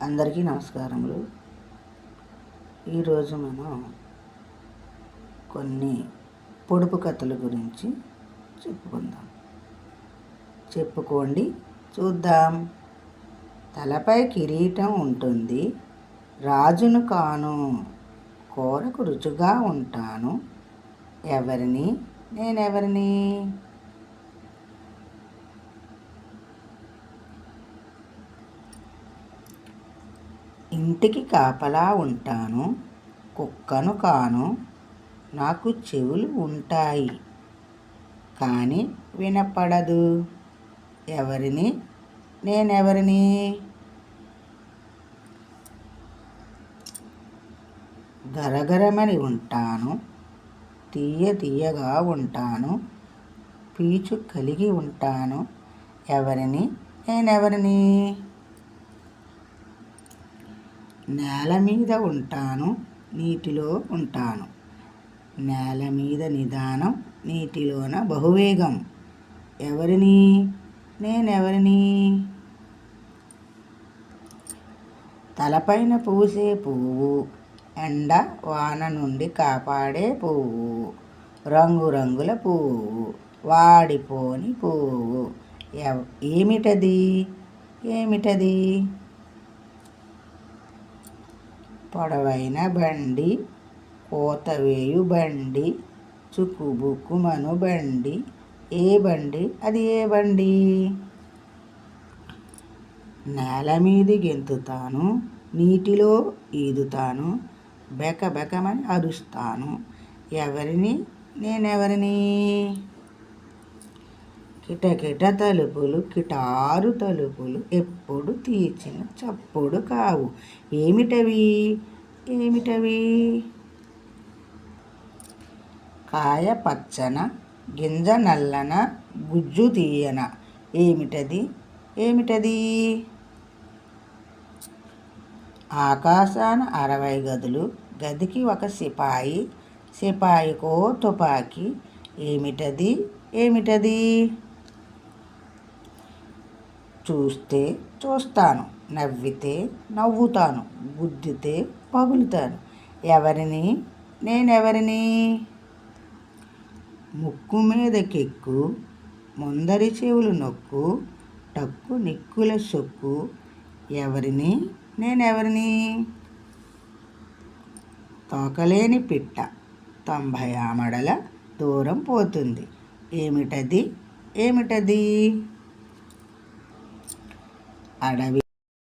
అందరికీ నమస్కారములు. ఈరోజు మనం కొన్ని పొడుపు కథల గురించి చెప్పుకోండి చూద్దాం. తలపై కిరీటం ఉంటుంది, రాజును కాను, కూరకు రుచిగా ఉంటాను, ఎవరిని నేనెవరిని? ఇంటికి కాపలా ఉంటాను, కుక్కను కాను, నాకు చెవులు ఉంటాయి కానీ వినపడదు, ఎవరిని నేనెవరిని? గరగరమని ఉంటాను, తీయగా ఉంటాను, పీచు కలిగి ఉంటాను, ఎవరిని నేనెవరిని? నేల మీద ఉంటాను, నీటిలో ఉంటాను, నేల మీద నిదానం, నీటిలోన బహువేగం, ఎవరిని నేనెవరిని? తలపైన పూసే పువ్వు, ఎండ వాన నుండి కాపాడే పువ్వు, రంగురంగుల పువ్వు, వాడిపోని పువ్వు, ఏమిటది? పొడవైన బండి, కోతవేయు బండి, చుక్కుబుక్కుమను బండి, ఏ బండి? అది ఏ బండి? నేల మీద గెంతుతాను, నీటిలో ఈదుతాను, బెకబెకమని అరుస్తాను, ఎవరిని నేనెవరిని? కిటకిట తలుపులు, కిటారు తలుపులు, ఎప్పుడు తీర్చిన చప్పుడు కావు, ఏమిటవి? కాయ పచ్చన, గింజ నల్లన, గుజ్జు తీయన, ఏమిటది? ఆకాశాన 60 గదులు, గదికి ఒక సిపాయి, సిపాయికో తుపాకీ, ఏమిటది? చూస్తే చూస్తాను, నవ్వితే నవ్వుతాను, గుద్దితే పగులుతాను, ఎవరిని నేనెవరిని? ముక్కు మీదకెక్కు, ముందరి చెవులు నొక్కు, టక్కు నిక్కుల సొక్కు, ఎవరిని నేనెవరిని? తోకలేని పిట్ట 90 ఆమడల దూరం పోతుంది, ఏమిటది? అడవి